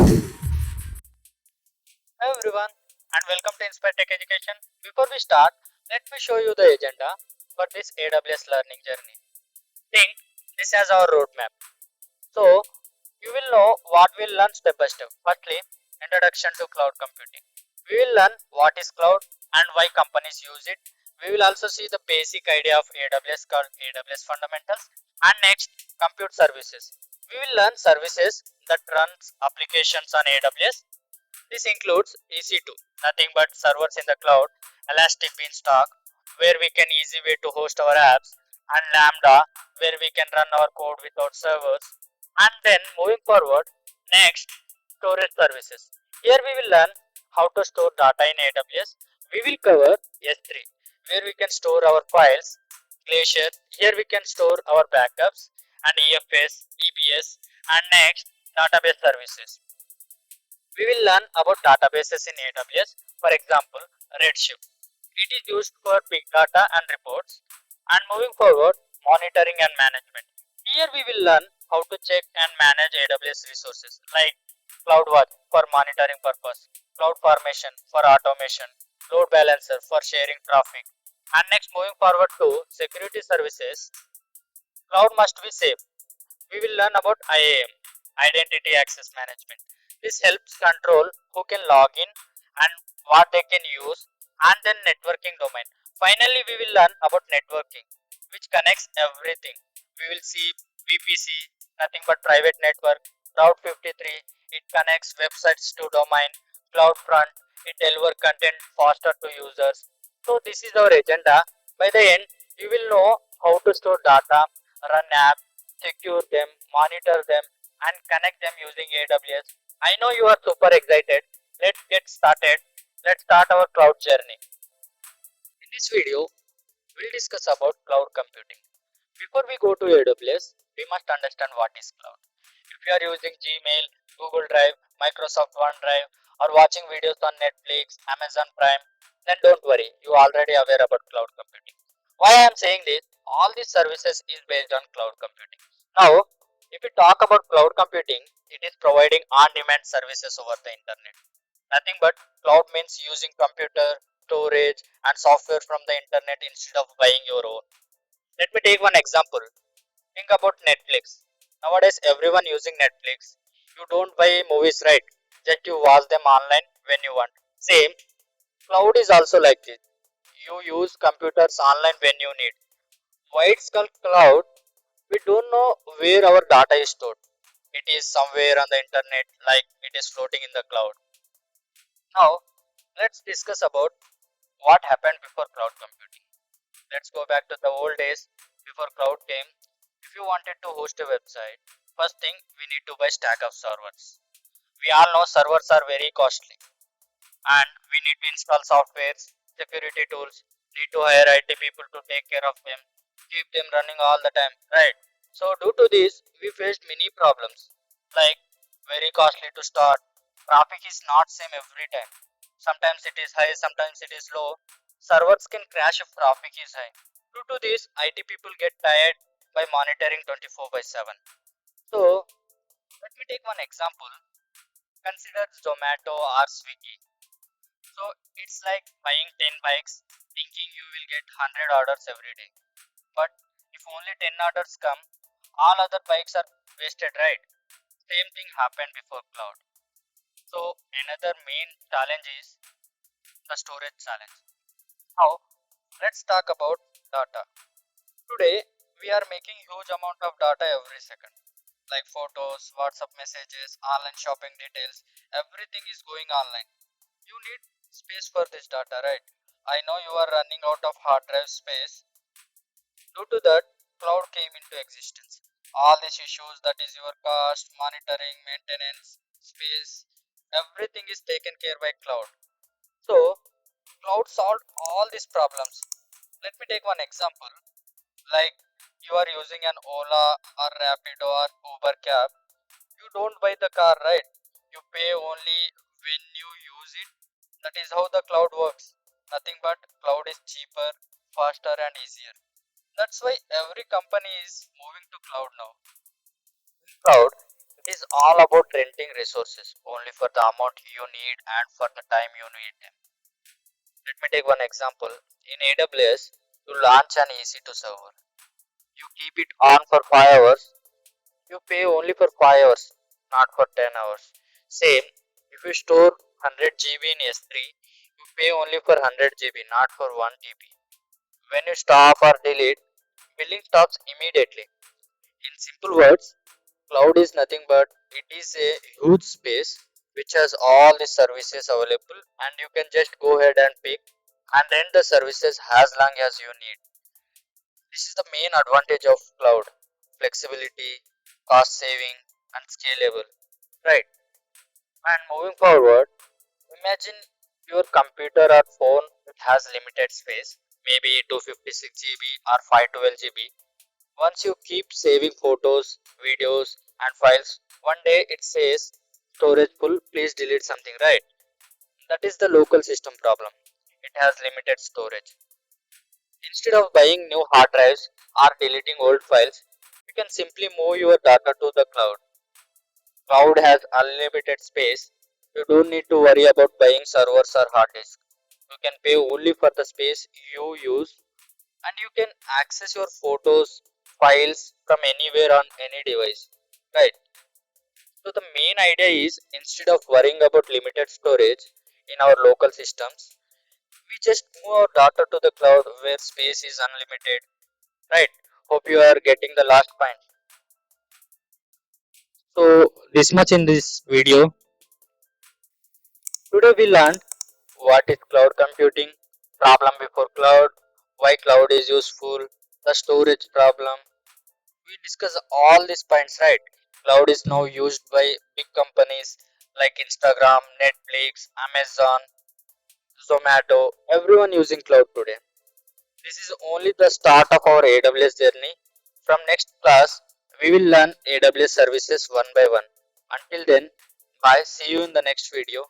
Hello everyone and welcome to Inspire Tech Education. Before we start, let me show you the agenda for this AWS learning journey. Think this as our roadmap. So you will know what we'll learn step by step. Firstly, introduction to cloud computing. We will learn what is cloud and why companies use it. We will also see the basic idea of AWS called AWS fundamentals, and next compute services. We will learn services that runs applications on AWS. This includes EC2, nothing but servers in the cloud, Elastic Beanstalk, where we can easy way to host our apps, and Lambda, where we can run our code without servers. And then moving forward, next, storage services. Here we will learn how to store data in AWS. We will cover S3, where we can store our files, Glacier, here we can store our backups, and EFS, EBS, and next, database services. We will learn about databases in AWS. For example, Redshift. It is used for big data and reports. And moving forward, monitoring and management. Here we will learn how to check and manage AWS resources like CloudWatch for monitoring purpose, CloudFormation for automation, load balancer for sharing traffic. And next, moving forward to security services, cloud must be safe. We will learn about IAM, Identity Access Management. This helps control who can log in and what they can use, and then networking domain. Finally, we will learn about networking, which connects everything. We will see VPC, nothing but private network, Route 53, it connects websites to domain, CloudFront, it delivers content faster to users. So this is our agenda. By the end, you will know how to store data, run apps, secure them, monitor them, and connect them using AWS. I know you are super excited. Let's get started. Let's start our cloud journey. In this video, we'll discuss about cloud computing. Before we go to AWS, we must understand what is cloud. If you are using Gmail, Google Drive, Microsoft OneDrive, or watching videos on Netflix, Amazon Prime, then don't worry, you are already aware about cloud computing. Why I am saying this? All these services is based on cloud computing. Now, if we talk about cloud computing, it is providing on-demand services over the internet. Nothing but cloud means using computer, storage, and software from the internet instead of buying your own. Let me take one example. Think about Netflix. Nowadays, everyone using Netflix. You don't buy movies, right? Just you watch them online when you want. Same, cloud is also like this. You use computers online when you need. Why it's called cloud? We don't know where our data is stored. It is somewhere on the internet, like it is floating in the cloud. Now, let's discuss about what happened before cloud computing. Let's go back to the old days before cloud came. If you wanted to host a website, first thing we need to buy stack of servers. We all know servers are very costly, and we need to install softwares, security tools, need to hire IT people to take care of them, keep them running all the time, right? So due to this, we faced many problems like very costly to start. Traffic is not same every time. Sometimes it is high, sometimes it is low. Servers can crash if traffic is high. Due to this, IT people get tired by monitoring 24 by 7. So let me take one example. Consider Zomato or Swiggy. So it's like buying 10 bikes thinking you will get 100 orders every day. But if only 10 orders come, all other bikes are wasted, right? Same thing happened before cloud. So another main challenge is the storage challenge. Now let's talk about data. Today we are making huge amount of data every second, like photos, WhatsApp messages, online shopping details, everything is going online. You need space for this data, right? I know you are running out of hard drive space. Due to that, cloud came into existence. All these issues, that is your cost, monitoring, maintenance, space, everything is taken care by cloud. So cloud solved all these problems. Let me take one example. Like you are using an Ola or Rapido or Uber cab. You don't buy the car, right? You pay only when you use it. That is how the cloud works. Nothing but cloud is cheaper, faster, and easier. That's why every company is moving to cloud now. Cloud, it is all about renting resources only for the amount you need and for the time you need them. Let me take one example. In AWS, you launch an EC2 server. You keep it on for 5 hours. You pay only for 5 hours, not for 10 hours. Same, if you store 100 GB in S3, you pay only for 100 GB, not for 1 GB. When you stop or delete, billing stops immediately. In simple words, cloud is nothing but it is a huge space which has all the services available, and you can just go ahead and pick and rent the services as long as you need. This is the main advantage of cloud: flexibility, cost saving, and scalable. Right. And moving forward, imagine your computer or phone it has limited space, maybe 256 GB or 512 GB. Once you keep saving photos, videos, and files, one day it says storage full, please delete something, right? That is the local system problem. It has limited storage. Instead of buying new hard drives or deleting old files, you can simply move your data to the cloud. Cloud has unlimited space. You don't need to worry about buying servers or hard disks. You can pay only for the space you use, and you can access your photos, files from anywhere on any device. Right. So the main idea is instead of worrying about limited storage in our local systems, we just move our data to the cloud where space is unlimited. Right. Hope you are getting the last point. So this much in this video. Today we learned what is cloud computing, problem before cloud, why cloud is useful, the storage problem. We discuss all these points, right? Cloud is now used by big companies like Instagram, Netflix, Amazon, Zomato, everyone using cloud today. This is only the start of our AWS journey. From next class, we will learn AWS services one by one. Until then, bye. See you in the next video.